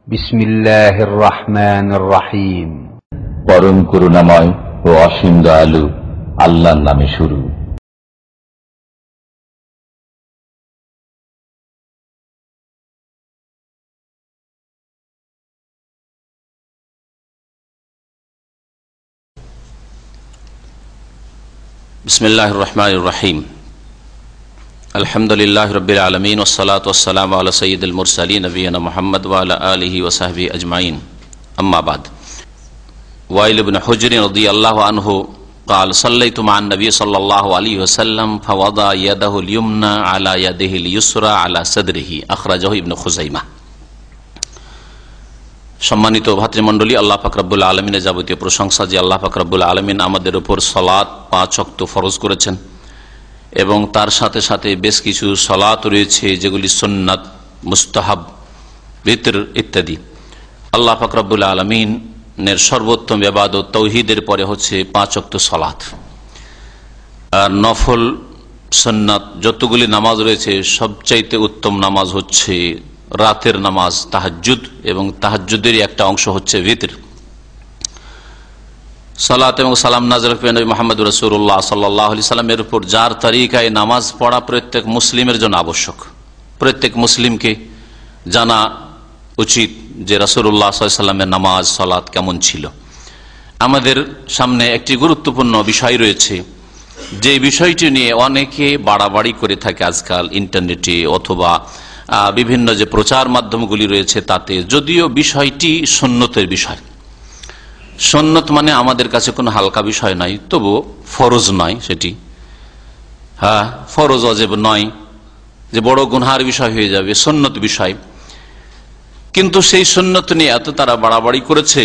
বিসমিল্লাহির রহমানির রহিম। পরম করুণাময় ও অসীম দয়ালু আল্লাহর নামে শুরু। বিসমিল্লাহির রহমানির রহিম। আলহামদুলিল্লাহি রাব্বিল আলামিন ওয়াসসালাতু ওয়াসসালামু আলা সাইয়্যিদিল মুরসালিন নবিয়িনা মুহাম্মদ ওয়া আলা আলিহি ওয়া সাহবিহি আজমাইন। আম্মা বাদ। ওয়াইল ইবনে হুজর রাদিয়াল্লাহু আনহু قال صليت مع النبي صلى الله عليه وسلم فوضع يده اليمنى على يده اليسرى على صدره اخرجه ابن خزيمة। সম্মানিত ভাতৃমণ্ডলী, আল্লাহ পাক রব্বুল আলামিনের যাবতীয় প্রশংসা যে আল্লাহ পাক রব্বুল আলামিন আমাদের উপর সালাত 5 ওয়াক্ত ফরজ করেছেন এবং তার সাথে সাথে বেশ কিছু সালাত রয়েছে যেগুলি সুন্নাত, মুস্তাহাব, বিতর ইত্যাদি। আল্লাহ পাক রব্বুল আলামিনের সর্বোত্তম ইবাদত তাওহীদের পরে হচ্ছে 5 ওয়াক্ত সালাত। আর নফল সুন্নাত যতগুলি নামাজ রয়েছে সবচাইতে উত্তম নামাজ হচ্ছে রাতের নামাজ তাহাজ্জুদ, এবং তাহাজ্জুদেরই একটা অংশ হচ্ছে বিতর। সালাত এবং সালাম নাযিল করেন নবী মুহাম্মদ রাসূলুল্লাহ সাল্লাল্লাহু আলাইহি সাল্লামের উপর, যার তরিকায় নামাজ পড়া প্রত্যেক মুসলিমের জন্য আবশ্যক। প্রত্যেক মুসলিমকে জানা উচিত যে রাসূলুল্লাহ সাল্লাল্লাহু আলাইহি সাল্লামের নামাজ সালাত কেমন ছিল। আমাদের সামনে একটি গুরুত্বপূর্ণ বিষয় রয়েছে, যে বিষয়টি নিয়ে অনেকে বাড়াবাড়ি করে থাকে আজকাল ইন্টারনেটে অথবা বিভিন্ন যে প্রচার মাধ্যমগুলি রয়েছে তাতে, যদিও বিষয়টি সুন্নতের বিষয়। সুন্নত মানে আমাদের কাছে কোনো হালকা বিষয় নাই, তবু ফরজ নয় সেটি, ফরজ ওয়াজিব নয় যে বড় গুনহার বিষয় হয়ে যাবে, সুন্নত বিষয়। কিন্তু সেই সুন্নত নিয়ে এত তারা বাড়াবাড়ি করেছে,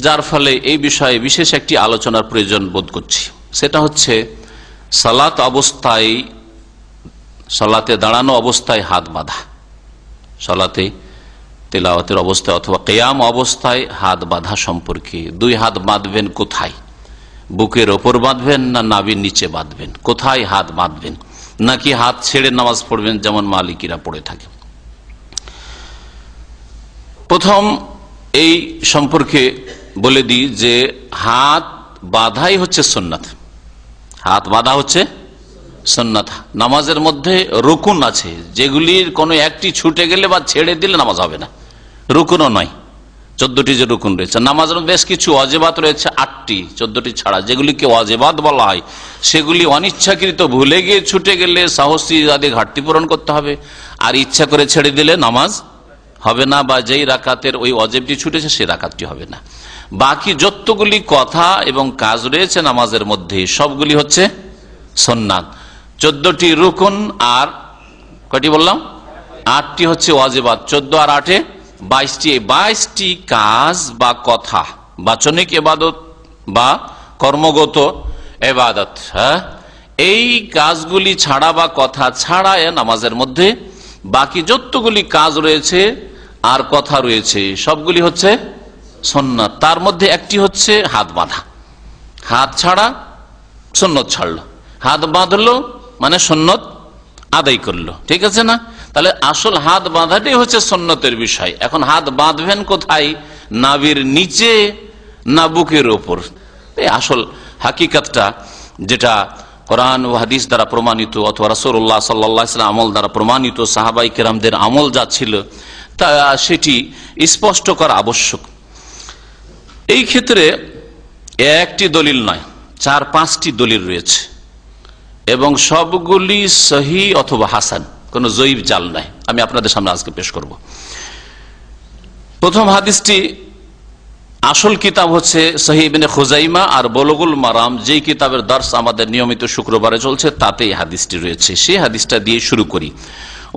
যার ফলে এই বিষয়ে বিশেষ একটি আলোচনার প্রয়োজন বোধ করছি। সেটা হচ্ছে সালাত অবস্থায়, সালাতে দাঁড়ানো অবস্থায় হাত বাঁধা, সালাতে তেলাওয়াতের অবস্থায় অথবা কিয়াম অবস্থায় হাত বাঁধা সম্পর্কে। 2 হাত বাঁধবেন কোথায়? বুকের ওপর বাঁধবেন না নাভির নিচে বাঁধবেন? কোথায় হাত বাঁধবেন? নাকি হাত ছেড়ে নামাজ পড়বেন যেমন মালিকিরা পড়ে থাকে? প্রথম এই সম্পর্কে বলে দিই যে হাত বাঁধাই হচ্ছে সুন্নাত। হাত বাঁধা হচ্ছে সুন্নাত। নামাজের মধ্যে রুকুন আছে, যেগুলির কোনো একটি ছুটে গেলে বা ছেড়ে দিলে নামাজ হবে না। রুকুনও নয়, 14টি যে রুকুন রয়েছে। নামাজের বেশ কিছু ওয়াজিবাত রয়েছে 8টি, 14টি ছাড়া, যেগুলিকে ওয়াজিবাত বলা হয়। সেগুলি অনিচ্ছাকৃত ভুলে গিয়ে ছুটে গেলে সাহসী আদি ঘাটতি পূরণ করতে হবে, আর ইচ্ছা করে ছেড়ে দিলে নামাজ হবে না, বা যেই রাকাতের ওই ওয়াজিবটি ছুটেছে সেই রাকাতটি হবে না। বাকি যতগুলি কথা এবং কাজ রয়েছে নামাজের মধ্যে সবগুলি হচ্ছে সুন্নাত। 14টি রুকুন আর কয়টি বললাম? 8টি হচ্ছে ওয়াজিবাত। 14 আর 8 22টি। 22টি কাজ বা কথা, বাচনিক ইবাদত বা কর্মগত ইবাদত, এই কাজগুলি ছাড়া বা কথা ছাড়া নামাজের মধ্যে বাকি যতগুলি কাজ রয়েছে আর কথা রয়েছে সবগুলি হচ্ছে সুন্নাত। তার মধ্যে একটি হচ্ছে হাত বাঁধা। হাত ছাড়া সুন্নত ছাড়লো, হাত বাঁধলো মানে সুন্নত আদায় করলো, ঠিক আছে না? তাহলে আসল হাত বাঁধাটাই হচ্ছে সুন্নতের বিষয়। এখন হাত বাঁধবেন কোথায়? নাভির নিচে না বুকের ওপর? এই আসল হাকিকতটা, যেটা কোরআন ও হাদিস দ্বারা প্রমাণিত অথবা রাসূলুল্লাহ সাল্লাল্লাহু আলাইহি ওয়াসাল্লাম আমল দ্বারা প্রমাণিত, সাহাবায়ে কেরামদের আমল যা ছিল তা সেটি স্পষ্ট করা আবশ্যক। এই ক্ষেত্রে একটি দলিল নয়, 4-5টি দলিল রয়েছে এবং সবগুলি সহিহ অথবা হাসান, কোন জয়ীফ জাল নাই। আমি আপনাদের সামনে আজকে পেশ করব। প্রথম হাদিসটি, আসল কিতাব হচ্ছে সহিহ ইবনে খুজাইমা আর বুলুগুল মারাম, যেই কিতাবের দর্স আমাদের নিয়মিত শুক্রবারে চলছে, তাতে এই হাদিসটি রয়েছে। সেই হাদিসটা দিয়ে শুরু করি।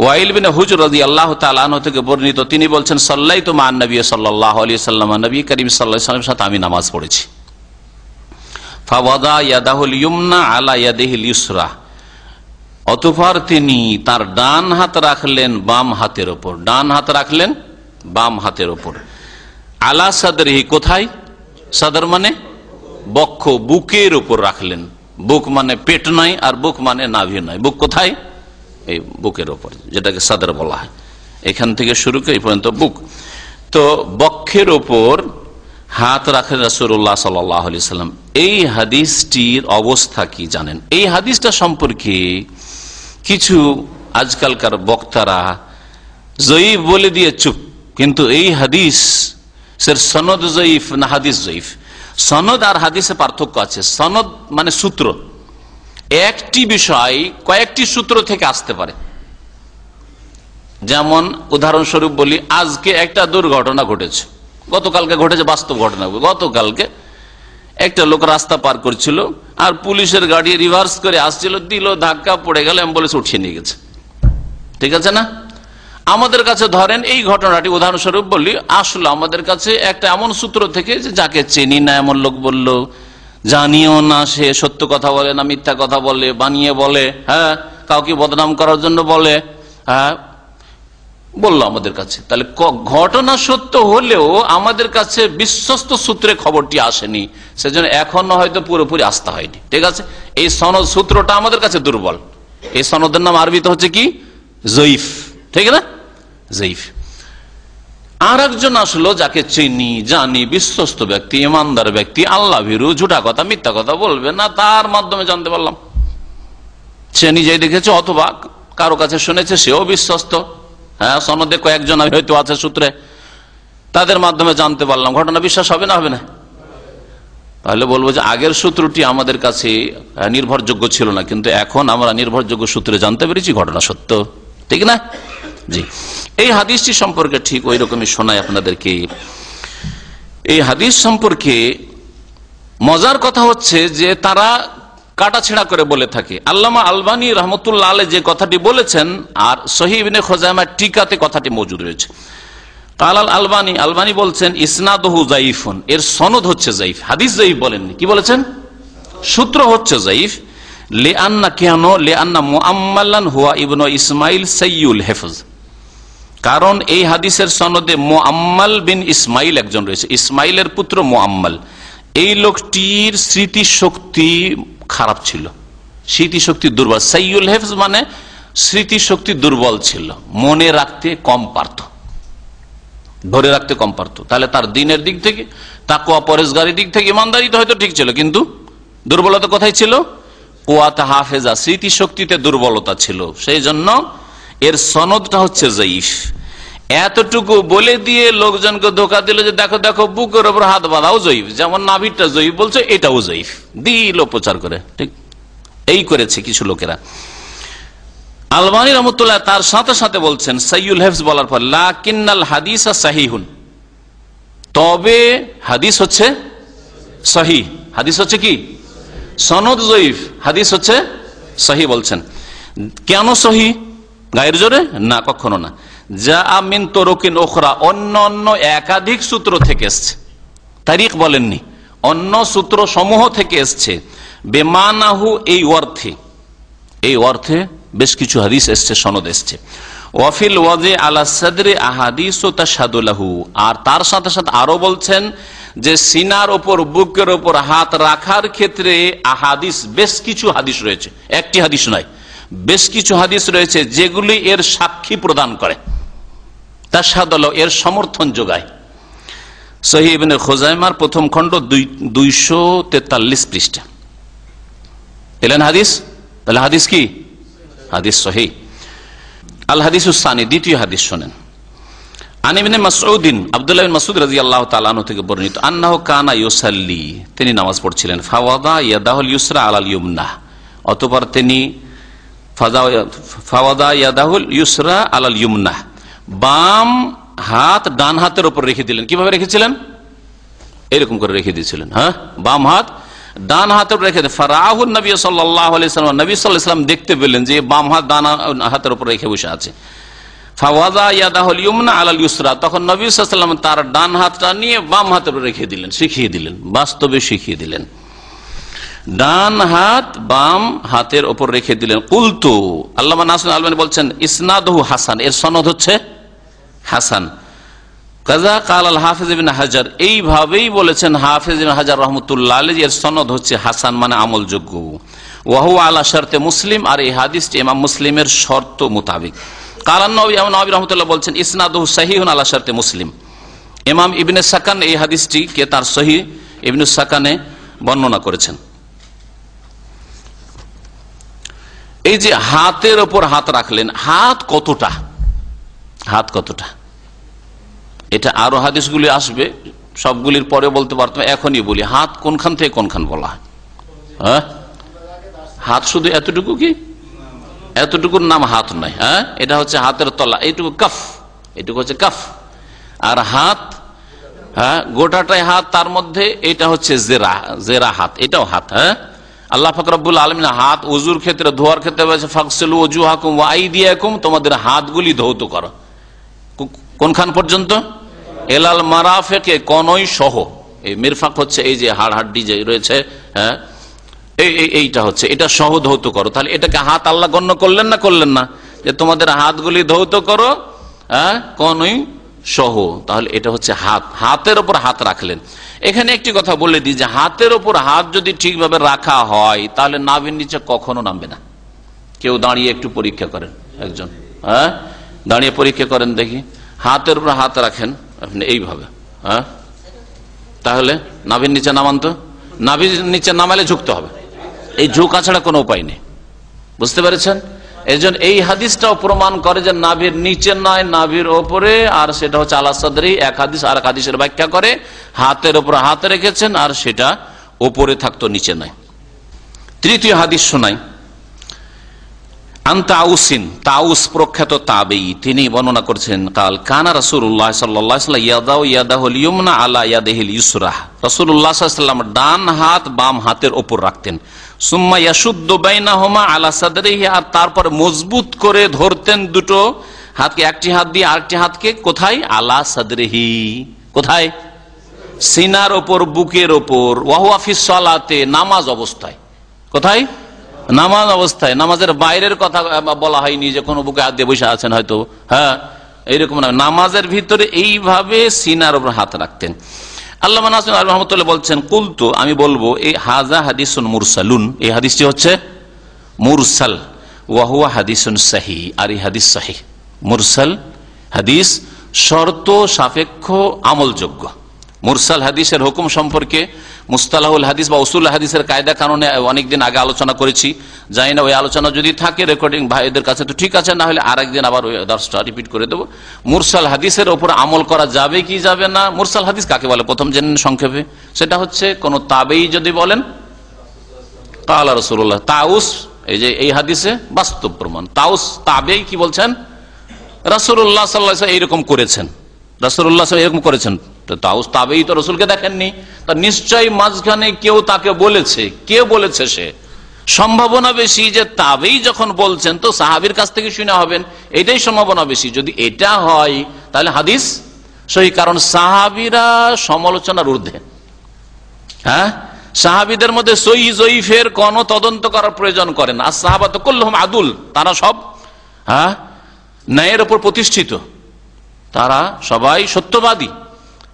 ওয়াইল ইবনে হুজর রাদিয়াল্লাহু তাআলা আনহু থেকে বর্ণিত, তিনি বলছেন, সাল্লাইতু মা নবী সাল্লাল্লাহু আলাইহি ওয়াসাল্লাম, নবী করিম সাল্লাল্লাহু আলাইহি ওয়াসাল্লামের সাথে আমি নামাজ পড়েছি। ফাওয়াদা ইয়াদাহুল ইয়ুমনা আলা ইয়াদিহিল ইউসরা, অতঃপর তিনি তার ডান হাত রাখলেন বাম হাতের ওপর। ডান হাত রাখলেন বাম হাতের ওপর। আলা সাদরিহি, কোথায়? সাদর মানে বক্ষ, বুকের উপর রাখলেন। বুক মানে পেট নয়, আর বুক মানে নাভি নয়। বুক কোথায়? এই বুকের ওপর, যেটাকে সাদর বলা হয়। এখান থেকে শুরু করে এই পর্যন্ত বুক। তো বক্ষের ওপর হাত রাখেন রাসূলুল্লাহ সাল্লাল্লাহু আলাইহি ওয়াসাল্লাম। এই হাদিসটির অবস্থা কি জানেন? এই হাদিসটা সম্পর্কে কিছু আজকালকার বক্তারা জয়ীফ বলে দিয়ে চুপ, কিন্তু এই হাদিস সনদ জয়ীফ না হাদিস জয়ীফ। সনদ আর হাদিসে পার্থক্য আছে। সনদ মানে সূত্র, একটি বিষয় কয়েকটি সূত্র থেকে আসতে পারে। যেমন উদাহরণস্বরূপ বলি, আজকে একটা দুর্ঘটনা ঘটেছে, গতকালকে ঘটেছে, বাস্তব ঘটনা। গতকালকে একটা লোক রাস্তা পার করছিল, আর পুলিশের গাড়ি রিভার্স করে আসছিল, দিল ধাক্কা, পড়ে গেল, অ্যাম্বুলেন্স উঠিয়ে নিয়ে গেছে। ঠিক আছে না? আমাদের কাছে ধরেন এই ঘটনাটি উদাহরণস্বরূপ বলি, আসলে আমাদের কাছে একটা এমন সূত্র থেকে যে যাকে চিনি না এমন লোক বলল, জানিও না সে সত্য কথা বলে না মিথ্যা কথা বলে, বানিয়ে বলে, হ্যাঁ কাউকে বদনাম করার জন্য বলে, হ্যাঁ বললো আমাদের কাছে। তাহলে ঘটনা সত্য হলেও আমাদের কাছে বিশ্বস্ত সূত্রে খবরটি আসেনি, সেজন্য এখনো হয়তো পুরোপুরি আস্থা হয়নি। ঠিক আছে, এই সনদ সূত্রটা আমাদের কাছে দুর্বল। এই সনদের নাম আরবিতে হচ্ছে কি? জয়ীফ। ঠিক না? জয়ীফ। আর একজন আসলো যাকে চিনি জানি, বিশ্বস্ত ব্যক্তি, ইমানদার ব্যক্তি, আল্লাহ ভীরু, ঝুটা কথা মিথ্যা কথা বলবে না, তার মাধ্যমে জানতে পারলাম। সে নিজেই দেখেছে অথবা কারো কাছে শুনেছে, সেও বিশ্বস্ত। হ্যাঁ, সনদে কয়েকজন হয়তো আছে সূত্রে, তাদের মাধ্যমে জানতে পারলাম। ঘটনা বিশ্বাস হবে না হবে না? তাহলে বলবো যে আগের সূত্রটি আমাদের কাছে নির্ভরযোগ্য ছিল না, কিন্তু এখন আমরা নির্ভরযোগ্য সূত্রে জানতে পেরেছি ঘটনা সত্য। ঠিক না? জি। এই হাদিসটি সম্পর্কে ঠিক ওই রকমই শোনায় আপনাদেরকে। এই হাদিস সম্পর্কে মজার কথা হচ্ছে যে তারা কাটাছেঁড়া করে বলে থাকে। আল্লামা আলবানী রহমতুল্লাহ আলাইহি যে কথাটি বলেছেন, আর সহিহ ইবনে খুজাইমার টিকাতে কথাটি মজুদ রয়েছে। কালাল আলবানী বলছেন ইসনাদুহু যায়িফুন, এর সনদ হচ্ছে যায়িফ। হাদিস যায়িফ বলেননি, কি বলেছেন? সূত্র হচ্ছে যায়িফ। লিআন্না মুআম্মালান হুয়া ইবনু ইসমাইল সাইয়ুল হিফজ, কারণ এই হাদিসের সনদে মুআম্মাল বিন ইসমাইল একজন রয়েছে, ইসমাইলের পুত্র মুআম্মাল। এই লোকটির স্মৃতিশক্তি খারাপ ছিল, স্মৃতিশক্তি দুর্বল। সাইয়ুল হিফজ মানে স্মৃতিশক্তি দুর্বল ছিল, মনে রাখতে কম পারত, ধরে রাখতে কম পারত। তাহলে তার দিনের দিক থেকে, তাকওয়া পরেজগারির দিক থেকে, ইমানদারি তো হয়তো ঠিক ছিল, কিন্তু দুর্বলতা কোথায় ছিল? কুওয়াত হাফেজা, স্মৃতিশক্তিতে দুর্বলতা ছিল। সেই জন্য এর সনদটা হচ্ছে যায়িফ। এতটুকু বলে দিয়ে লোকজনকে ধোকা দিল যে দেখো দেখো বুকের ওপর হাত বাঁধাও যায়িফ, যেমন নাভিরটা যায়িফ বলছে, এটাও যায়িফ দিল প্রচার করে। ঠিক এই করেছে কিছু লোকেরা। আলবানী রহমতুল্লাহ তার সাথে সাথে বলছেন সাইয়ুল হিফজ বলার পর, লাকিন্নাল হাদিসা সাহিহুন, তবে হাদিস হচ্ছে সহিহ। হাদিস হচ্ছে কি? সনদ যায়িফ, হাদিস হচ্ছে সহিহ বলছেন। কেন সহিহ? গায়ের জোরে না, কখনো না। যা মিন তুরুকিন উখরা, অন্য অন্য একাধিক সূত্র থেকে এসছে, তারিখ বলেননি, অন্য সূত্র সমূহ থেকে এসছে। বেমানাহু, এই অর্থে, এই অর্থে বেশ কিছু হাদিস এসছে, সনদ এসছে। ওয়াফিল ওয়াজে আলা সাদরি আহাদিস ও তাশহাদু লাহু, আর তার সাথে সাথে আরো বলছেন যে সিনার ওপর, বুকের ওপর হাত রাখার ক্ষেত্রে আহাদিস, বেশ কিছু হাদিস রয়েছে, একটি হাদিস নয়, বেশ কিছু হাদিস রয়েছে যেগুলি এর সাক্ষী প্রদান করে, তাশহাদু লাহু, এর সমর্থন যোগায়। সহিহ ইবনে খুজাইমার প্রথম খণ্ড 243 পৃষ্ঠা এলেন হাদিস। তাহলে হাদিস কি? হাদিস সহিহ। আল হাদিসুস সানি, দ্বিতীয় হাদিস শোনেন। আন ইবনে মাসউদিন, আব্দুল্লাহ বিন মাসউদ রাদিয়াল্লাহু তাআলা আনহু থেকে বর্ণিত, আন্নাহু কানা ইউসাল্লি, তিনি নামাজ পড়ছিলেন, ফাওয়াদা ইয়াদাহুল ইউসরা আলাল ইউমনা, অতঃপর তিনি ফাওয়াদা ইয়াদাহুল ইউসরা আলাল ইউমনা, বাম হাত ডান হাতের উপর রেখে দিলেন। কিভাবে রেখেছিলেন? এরকম করে রেখে দিয়েছিলেন। হ্যাঁ, বাম হাত ডান হাতের রেখে দেন। ফারাহু নবী সাল্লাল্লাহু আলাইহি ওয়াসাল্লাম, নবী সাল্লাল্লাহু আলাইহি ওয়াসাল্লাম দেখতে পেলেন যে বাম হাত ডান হাতের উপর রেখে বসে আছে। ফাওয়াদা ইয়াদাহুল ইউমনা আলাল ইউসরা, তখন নবী সাল্লাল্লাহু আলাইহি ওয়াসাল্লাম তার ডান হাতটা নিয়ে বাম হাতের উপর রেখে দিলেন, শিখিয়ে দিলেন, বাস্তবে শিখিয়ে দিলেন। ডান হাত বাম হাতের উপর রেখে দিলেন। কুলতু, আল্লামা নাসির আলবানী বলছেন ইসনাদুহু হাসান, এর সনদ হচ্ছে হাসান। কাজা কাল আল হাফিজ ইবনে হাজার, এইভাবেই বলেছেন হাফিজ ইবনে হাজার রাহমাতুল্লাহ আলাইহি, এর সনদ হচ্ছে হাসান মানে আমলযোগ্য। ওয়া হুয়া আলা শর্তে মুসলিম, আর এই হাদিসটি ইমাম মুসলিমের শর্ত মোতাবেক। কাল নবী রাহমাতুল্লাহ বলছেন ইসনাদুহু সহিহুন আলা শর্তে মুসলিম, ইমাম ইবনে সাকান এই হাদিসটি কে তার সহিহ ইবনে সাকানে বর্ণনা করেছেন। এই যে হাতের ওপর হাত রাখলেন, হাত কতটা, হাত কতটা, এটা আরো হাদিসগুলি আসবে, সবগুলির পরে বলতে পারতাম, এখনই বলি হাত কোনখান থেকে কোনখান বলা হয়। হ্যাঁ, হাত শুধু এতটুকু, কি এতটুকুর নাম হাত নয়। হ্যাঁ, এটা হচ্ছে হাতের তলা, এইটুকু কাফ, এইটুকু হচ্ছে কাফ। আর হাত, হ্যাঁ গোটাটাই হাত, তার মধ্যে এটা হচ্ছে জেরা, জেরা হাত, এটাও হাত। হ্যাঁ, আল্লাহ পাক রব্বুল আলামিন হাত ওযুর ক্ষেত্রে, ধোয়ার ক্ষেত্রে বলেছে ফাগসিলু ওযুহাকুম ওয়া আইদিয়াকুম, তোমাদের হাতগুলি ধৌত করো। কোনখান পর্যন্ত? এলাল মারাফিকে, কনই সহ। এই মিরফাক হচ্ছে এই যে হাড় হাড্ডি যে রয়েছে, হ্যাঁ এইটা হচ্ছে, এটা সহ ধৌত করো। তাহলে এটাকে হাত আল্লাহ গণ্য করলেন না করলেন না, যে তোমাদের হাতগুলি ধৌত করো, হ্যাঁ কনই সহ। তাহলে এটা হচ্ছে হাত, হাতের ওপর হাত রাখলেন। এখানে একটি কথা বলে দিই, যে হাতের ওপর হাত যদি ঠিকভাবে রাখা হয় তাহলে নাভির নিচে কখনো নামবে না। কেউ দাঁড়িয়ে একটু পরীক্ষা করেন, একজন, হ্যাঁ দাঁড়িয়ে পরীক্ষা করেন দেখি, হাতের উপর হাত রাখেন আপনি এইভাবে, হ্যাঁ তাহলে নাভির নিচে নামান তো, নাভির নিচে নামালে ঝুঁকতে হবে, এই ঝুঁকা ছাড়া কোনো উপায় নেই। বুঝতে পেরেছেন? এই জন্য এই হাদিসটাও প্রমাণ করে যে নাভির নিচে নয়, নাভির ওপরে। আর সেটা হচ্ছে আলা সাদরি, এক হাদিস আর এক হাদিসের ব্যাখ্যা করে হাতের উপর হাত রেখেছেন, আর সেটা ওপরে থাকতো, নিচে নয়। তৃতীয় হাদিস শোনাই। আন তাউসিন, তাউস প্রখ্যাত তাবেঈ, তিনি বর্ণনা করছেন, কাল কানা রাসূলুল্লাহ সাল্লাল্লাহু আলাইহি ওয়াসাল্লাম ইয়াদাউ ইয়াদাহুল ইয়ুমনা আলা ইয়াদিহিল ইউসরা, রাসূলুল্লাহ সাল্লাল্লাহু আলাইহি ওয়াসাল্লাম ডান হাত বাম হাতের উপর রাখতেন। সুম্মা ইয়াশুদ্দু বাইনাহুমা আলা সাদরিহি, আর তারপর মজবুত করে ধরতেন দুটো হাতকে, একটি হাত দিয়ে আরেকটি হাতকে কোথায়? আলা সাদরিহি, কোথায়? সিনার ওপর, বুকের ওপর। ওয়া হুয়া ফিস সালাতে, নামাজ অবস্থায়। কোথায়? নামাজ অবস্থায়। নামাজের বাইরের কথা বলা হয়নি যে কোনো বুকে হাত দিয়ে বসে আছেন হয়তো, হ্যাঁ এইরকম না, নামাজের ভিতরে এইভাবে সিনার উপর হাত রাখতেন। আল্লামা নাসির রহমাতুল্লাহ বলছেন, কুলতু, আমি বলবো, এই হাজা হাদিসুন মুরসালুন, এই হাদিসটি হচ্ছে মুরসাল, ওয়া হুয়া হাদিসুন সহিহ, আর এই হাদিস সহিহ। মুরসাল হাদিস শর্ত সাপেক্ষ আমলযোগ্য। মুরসাল হাদিসের হুকুম সম্পর্কে মুস্তালাহুল হাদিস বা উসুল হাদিসের কায়দা কানুনে অনেকদিন আগে আলোচনা করেছি, জানি না ওই আলোচনা যদি থাকে রেকর্ডিং ভাইদের কাছে তো ঠিক আছে, না হলে আরেকদিন আবার ওই দর্শটা রিপিট করে দেবো। মুরসাল হাদিসের ওপর আমল করা যাবে কি যাবে না? মুরসাল হাদিস কাকে বলে প্রথম জেনে সংক্ষেপে, সেটা হচ্ছে কোন তাবেঈ যদি বলেন কালা রাসূলুল্লাহ, তাউস, এই যে এই হাদিসে বাস্তব প্রমাণ, তাউস তাবেঈ কি বলছেন? রাসূলুল্লাহ সাল্লাল্লাহু আলাইহি ওয়াসাল্লাম এইরকম করেছেন, রাসূলুল্লাহ এরকম করেছেন। তাউস তাবেঈ তো রাসূলকে দেখেননি, তা নিশ্চয়ই মাঝখানে কেউ তাকে বলেছে। কে বলেছে? সে সম্ভাবনা বেশি যে তাবেঈ যখন বলছেন তো সাহাবীর কাছ থেকে শুনে হবেন, এটাই সম্ভাবনা বেশি। যদি এটা হয় তাহলে হাদিস সহিহ, কারণ সাহাবীরা সমালোচনার ঊর্ধ্বে। হ্যাঁ, সাহাবীদের মধ্যে সহিহ জয়ীফের কোন তদন্ত করার প্রয়োজন করে না। আর সাহাবাতু কুল্লুহুম আদুল, তারা সব হ্যাঁ ন্যায়ের উপর প্রতিষ্ঠিত, তারা সবাই সত্যবাদী।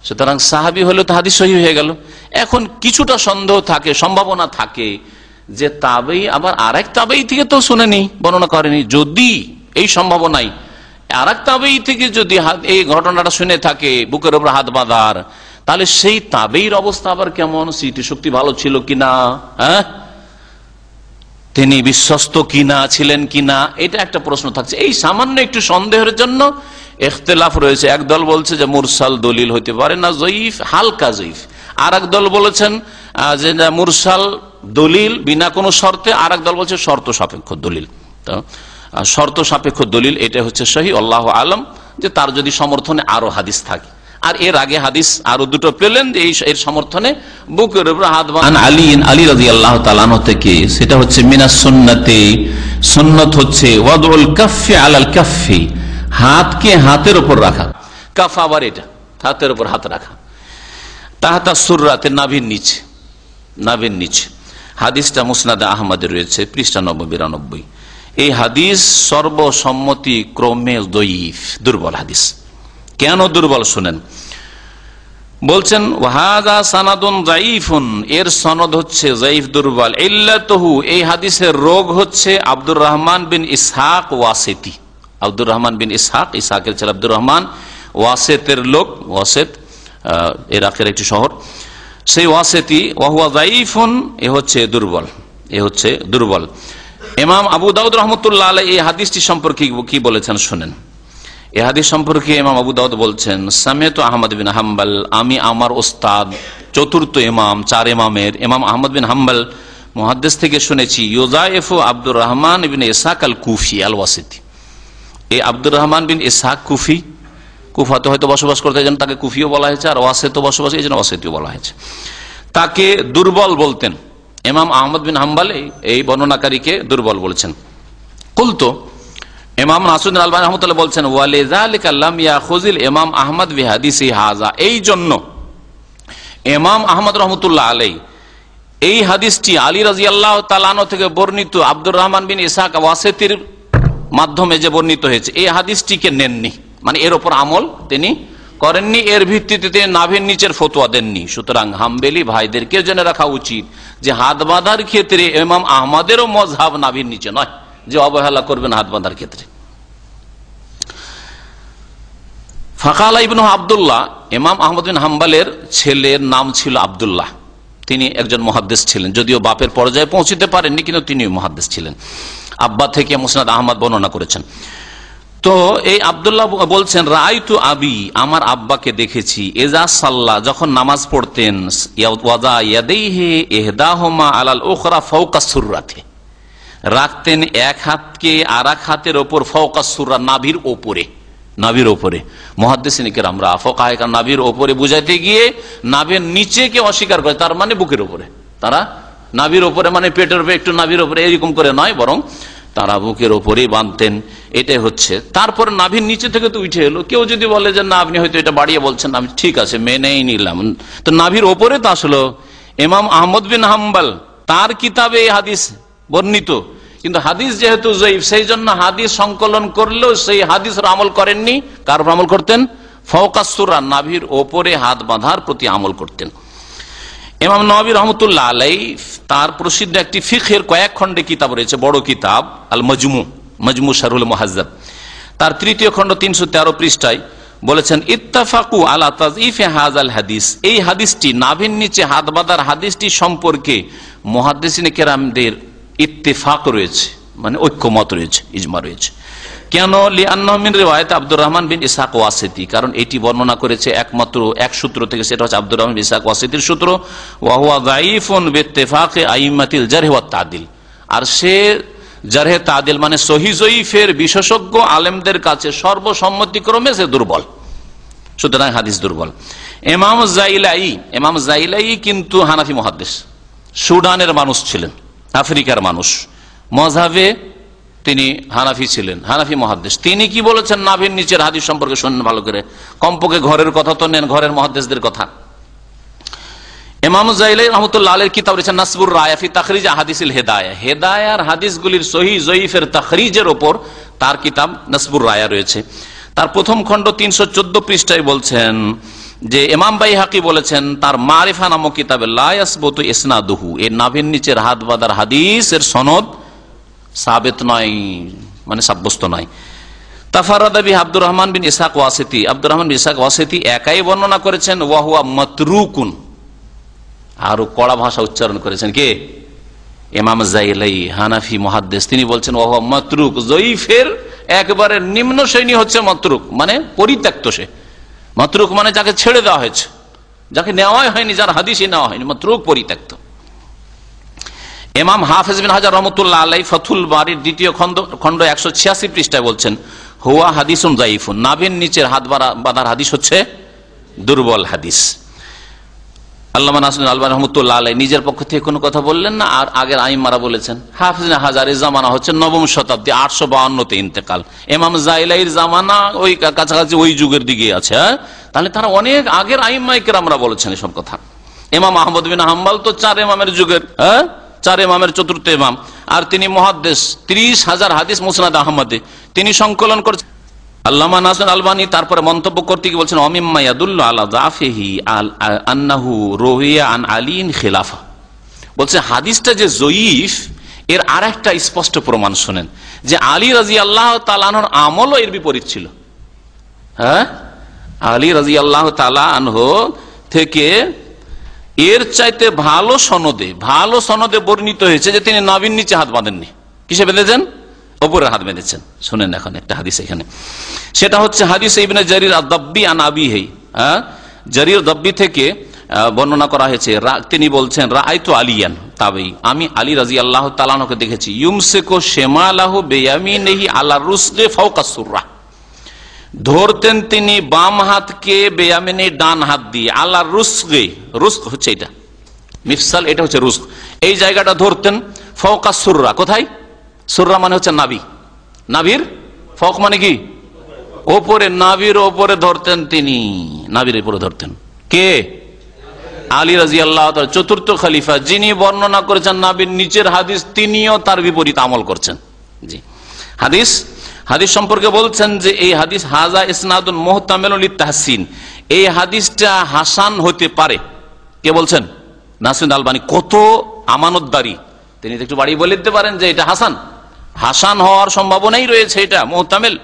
সুতরাং সাহাবী হলে তো হাদিস সহিহ হয়ে গেল। এখন কিছুটা সন্দেহ থাকে, সম্ভাবনা থাকে যে তাবেঈ আবার আরেক তাবেঈ থেকে তো শুনেনি, বর্ণনা করেনি। যদি এই সম্ভাবনাই আরেক তাবেঈ থেকে যদি এই ঘটনাটা শুনে থাকে বুকের উপর হাত বাঁধার, তাহলে সেই তাবেঈর অবস্থা আবার কেমন, স্মৃতি শক্তি ভালো ছিল কিনা, হ্যাঁ তিনি বিশ্বস্ত কিনা, ছিলেন কিনা, এটা একটা প্রশ্ন থাকছে। এই সামান্য একটু সন্দেহের জন্য ইখতিলাফ রয়েছে। একদল বলছে যে মুরসাল দলিল হইতে পারে না, জয়ীফ, হালকা জয়ীফ। আর এক দল বলেছেন যে মুরসাল দলিল বিনা কোনো শর্তে, আর এক দল বলছে শর্ত সাপেক্ষ দলিল। তো শর্ত সাপেক্ষ দলিল এটা হচ্ছে সহিহ, আল্লাহু আলম, যে তার যদি সমর্থনে আরো হাদিস থাকে। আর এর আগে হাদিস আরো দুটো পেলেন যে এর সমর্থনে বুকের উপর হাত বাঁধা। আলী রাদিয়াল্লাহু তাআলা আনহু থেকে, সেটা হচ্ছে মিনাস সুন্নতে, সুন্নাত হচ্ছে ওয়াদউল কাফফি আলাল কাফফি, হাতকে হাতের উপর রাখা। কাফ আবার এটা হাতের উপর হাত রাখা, তাহাতা সুররাতে, নাভির নিচে, নাভির নিচে। হাদিসটা মুসনাদে আহমদে রয়েছে, পৃষ্ঠা ৯৯-৯২। এই হাদিস সর্বসম্মতি ক্রমে দঈফ, দুর্বল হাদিস। কেন দুর্বল শুনেন, বলছেন ওয়াহাযা সানাদুন যায়ীফুন, এর সনদ হচ্ছে যায়ীফ, দুর্বল। ইল্লাতুহু, এই হাদিসের রোগ হচ্ছে আব্দুর রহমান বিন ইসহাক ওয়াসিতি। আব্দুর রহমান বিন ইসহাক, ইসহাকের ছেলে আব্দুর রহমান, ওয়াসেতের লোক, ওয়াসেত ইরাকের একটি শহর। সেই ওয়াসেতি ওয়াহুয়া যায়ীফুন, এ হচ্ছে দুর্বল। ইমাম আবু দাউদ রহমতুল্লাহ আলাইহি এই হাদিসটি সম্পর্কে কি বলেছেন শুনেন। এই হাদিস সম্পর্কে ইমাম আবু দাউদ বলছেন, সামিআতু আহমদ বিন হাম্বল, আমি আমার ওস্তাদ চতুর্থ ইমাম, 4 ইমামের ইমাম আহমদ বিন হাম্বল মুহাদ্দিস থেকে শুনেছি, ইউযাইফু আব্দুর রহমান ইবনে ইসহাক আল কুফি আল ওয়াসিতি। এই আব্দুর রহমান বিন ইসহাক কুফি, কুফাতে হয়তো বসবাস করতে, এই জন্য তাকে কুফিও বলা হয়েছে, আর ওয়াসিতে বসবাস, এই জন্য ওয়াসিতিও বলা হয়েছে। তাকে দুর্বল বলতেন ইমাম আহমদ বিন হাম্বল, এই বর্ণনাকারীকে দুর্বল বলেছেন। কুলতু, ইমাম নাসিরুদ্দিন আলবানী রাহমাতুল্লাহ বলছেন, ওয়ালিযালিকা লাম ইয়াখুযিল ইমাম আহমদ বিহাদিসি হাযা, এই জন্য ইমাম আহমদ রহমতুল্লাহ আলাইহি এই হাদিসটি আলী রাদিয়াল্লাহু তাআলা আনহু থেকে বর্ণিত আব্দুর রহমান বিন ইসহাক ওয়াসিতির মাধ্যমে যে বর্ণিত হয়েছে, এই হাদিসটিকে নেননি, মানে এর উপর আমল তিনি করেননি, এর ভিত্তিতে তিনি নাভির নিচের ফতোয়া দেননি। সুতরাং হাম্বলি ভাইদেরকে জেনে রাখা উচিত যে হাত বাঁধার ক্ষেত্রে ইমাম আহমদেরও মযহাব নাভির নিচে নয়, যে অবহেলা করবেন হাত বাঁধার ক্ষেত্রে। ফাকালা ইবনু আব্দুল্লাহ, ইমাম আহমদ বিন হাম্বলের ছেলের নাম ছিল আব্দুল্লাহ, তিনি একজন মুহাদ্দিস ছিলেন, যদিও বাপের পর্যায়ে পৌঁছতে পারেননি, কিন্তু তিনি মুহাদ্দিস ছিলেন। আব্বা থেকে মুসনাদ আহমদ বর্ণনা করেছেন। তো এই আব্দুল্লাহ বলছেন, রাআইতু আবি, আমার আব্বাকে দেখেছি, এজা সাল্লা, যখন নামাজ পড়তেন, ওয়াদা ইয়াদাইহি ইহদাহুমা আলাল উখরা ফাওকা সুররাতি, রাখতেন এক হাতকে আর এক হাতের ওপর, ফাওকা সুররা, নাভির ওপরে, নাভির ওপরে। মুহাদ্দিসিন কিরামরা ফুকাহায়ে কেরাম নাভির ওপরে বুঝাইতে গিয়ে নাভির নিচেকে অস্বীকার করে, তার মানে বুকের ওপরে, তারা নাভির ওপরে মানে পেটের উপরে একটু নাভির ওপরে এরকম করে নয়, বরং তারা বুকের ওপরেই বাঁধতেন। এটাই হচ্ছে। তারপর নাভির নিচে থেকে তো উঠে এলো। কেউ যদি বলে যে না আপনি হয়তো এটা বাড়িয়ে বলছেন, আমি ঠিক আছে মেনেই নিলাম, তো নাভির ওপরে তো আসলো ইমাম আহমদ বিন হাম্বল তার কিতাবে এই হাদিস বর্ণিত, কিন্তু হাদিস যেহেতু জয়ীফ, সেই জন্য হাদিস সংকলন করলেও সেই হাদিসের আমল করেননি। কার উপর আমল করতেন? ফাওকা সুররা, নাভির ওপরে হাত বাঁধার প্রতি আমল করতেন। ইমাম নওয়াবী রহমতুল্লাহ আলাইহি তার প্রসিদ্ধ একটি ফিকহের কয়েক খণ্ডে কিতাব রয়েছে, বড় কিতাব আল মাজমু শারহুল মুহাজ্জাব, তার 3য় খণ্ড 313 পৃষ্ঠায় বলেছেন, ইত্তাফাকু আলা তাযঈফি হাযাল হাদিস, এই হাদিসটি নাভির নিচে হাত বাঁধার হাদিসটি সম্পর্কে মুহাদ্দিসিনে কেরামদের ইত্তেফাক রয়েছে, মানে ঐক্যমত রয়েছে, ইজমা রয়েছে। কেন? লিআন্নাহু মিন রিওয়ায়াত আব্দুর রহমান বিন ইসহাক ওয়াসিতি, কারণ এটি বর্ণনা করেছে একমাত্র এক সূত্র থেকে, সেটা হচ্ছে আব্দুর রহমান বিন ইসহাক ওয়াসিতির সূত্র। ওয়া হুয়া যায়ীফুন বিইত্তিফাকি আইম্মাতিল জারহ ওয়াত তা'দিল, আর সে জারহ তা'দিল মানে সহিহ যঈফের বিশেষজ্ঞ আলেমদের কাছে সর্বসম্মতিক্রমে সে দুর্বল, সুতরাং হাদিস দুর্বল। ইমাম জাইলাই কিন্তু হানাফি মুহাদ্দিস, সুদানের মানুষ ছিলেন, আফ্রিকার মানুষ, মযহাবে তিনি হানাফি ছিলেন, হানাফি মুহাদ্দিস। তিনি কি বলেছেন নাভির নিচের হাদিস সম্পর্কে শুনুন ভালো করে, কমপক্ষে ঘরের কথা তো নেন, ঘরের মুহাদ্দিসদের কথা। ইমাম জাইলাই রাহমাতুল্লাহ আলাইহির কিতাব রয়েছে নাসবুর রায়া ফি তাখরিজ আহাদিসিল হিদায়া, হিদায়ার হাদিসগুলির সহিহ যঈফের তাখরিজের উপর তার কিতাব নাসবুর রায়া রয়েছে। তার প্রথম খণ্ড 314 পৃষ্ঠায় বলছেন যে ইমাম বাইহাকি বলেছেন তার মারিফা নামক কিতাবে, লা ইয়াসবুতু ইসনাদুহু, এর নাভির নিচের হাত বাঁধার হাদিসের সনদ সাবিত নয়, মানে সাব্যস্ত নয়। তাফারাদা বিহি আব্দুর রহমান বিন ইসহাক ওয়াসিতি, আব্দুর রহমান বিন ইসহাক ওয়াসিতি একাই বর্ণনা করেছেন, ওয়া হুয়া মাতরুকুন, আরো কড়া ভাষা উচ্চারণ করেছেন কে? ইমাম জাইলাই হানাফি মুহাদ্দিস, তিনি বলছেন ওয়া হুয়া মাতরুক, যঈফের একবারে নিম্ন শ্রেণী হচ্ছে মাতরুক, মানে পরিত্যক্ত। সে মাতরুক মানে যাকে ছেড়ে দেওয়া হয়েছে, যাকে নেওয়াই হয়নি, যার হাদিসই নেওয়া হয়নি, মাতরুক পরিত্যক্ত। ইমাম হাফেজ বিন হাজার রহমতুল্লাহ আলাইহি ফাথুল বারির 2য় খণ্ড 186 পৃষ্ঠায় বলছেন, হুয়া হাদিসুন যায়ীফুন, নাভির নিচের হাত বাঁধার হাদিস হচ্ছে দুর্বল হাদিস। আল্লামা নাসিরুদ্দিন আলবানী রহমতুল্লাহ আলাইহি নিজের পক্ষ থেকে কোনো কথা বললেন না, আর আগের আইম্মারা বলেছেন। হাফেজ বিন হাজারের জামানা হচ্ছে 9ম শতাব্দী, 852-তে ইন্তেকাল। ইমাম জাইলাইর জামানা ওই কাছাকাছি ওই যুগের দিকে আছে, তাহলে তারা অনেক আগের আইম্মায়ে কেরামরা বলেছেন এসব কথা। ইমাম আহমদ বিন হাম্বল তো 4 ইমামের যুগের, 4 ইমামের 4র্থ ইমাম, আর তিনি মুহাদ্দিস, 30,000 হাদিস মুসনাদ আহমদে তিনি সংকলন করেছেন। আল্লামা নাসির আলবানী তারপরে মন্তব্য করতে গিয়ে বলছেন, অমিম্মা ইয়াদুল্লু আলা যাফিহি আন্নাহু রুহিয়া আন আলীন খিলাফা, বলছে হাদিসটা যে যঈফ এর আরেকটা স্পষ্ট প্রমাণ শুনেন, যে আলী রাদিয়াল্লাহু তাআলা আনহুর আমলও এর বিপরীত ছিল। হ্যাঁ, আলী রাদিয়াল্লাহু তাআলা আনহু থেকে এর চাইতে ভালো সনদে বর্ণিত হয়েছে যে তিনি নাভির নিচে হাত বাঁধেননি। কিসে বেঁধেছেন? ওপরে হাত বেঁধেছেন। শুনেন এখন একটা হাদিস এখানে, সেটা হচ্ছে হাদিস ইবনে জারির আদ-দাব্বি আন আবিহি, জারির দাব্বি থেকে বর্ণনা করা হয়েছে। তিনি বলছেন রাআইতু আলিয়ান তাবেঈ, আমি আলী রাদিয়াল্লাহু তাআলা আনহুকে দেখেছি, ইউমসিকু শিমালাহু বিয়ামিনিহি আলা রুসগি ফাওকা সুররা, ধরতেন তিনি বাম হাতকে বেয়ামিনি ডান হাত দিয়ে, আলা রুসগি, রুসগ হচ্ছে এটা মিফসাল, এটা হচ্ছে রুসগ, এই জায়গাটা ধরতেন, ফাওকা সুররা, কোথায়? সুররা মানে হচ্ছে নাভি, নাভির ফাওক মানে কি? ওপরে, নাভির ওপরে ধরতেন তিনি, নাভির উপরে ধরতেন। কে? আলী রাদিয়াল্লাহু তাআলা, চতুর্থ খলিফা, যিনি বর্ণনা করেছেন নাভির নিচের হাদিস, তিনিও তার বিপরীত আমল করছেন। জি, হাদিস সম্পর্কে বলছেন যে এই হাদিস হাজা ইসনাদুন মুহতামিলুন লিতাহসিন, এই হাদিসটা হাসান হতে পারে। কে বলছেন? নাসিরুদ্দিন আলবানী। কত আমানতদারি, তিনি একটু বাড়ি বলে দিতে পারেন যে এটা হাসান হওয়ার সম্ভাবনাই রয়েছে, এটা মুহতামিল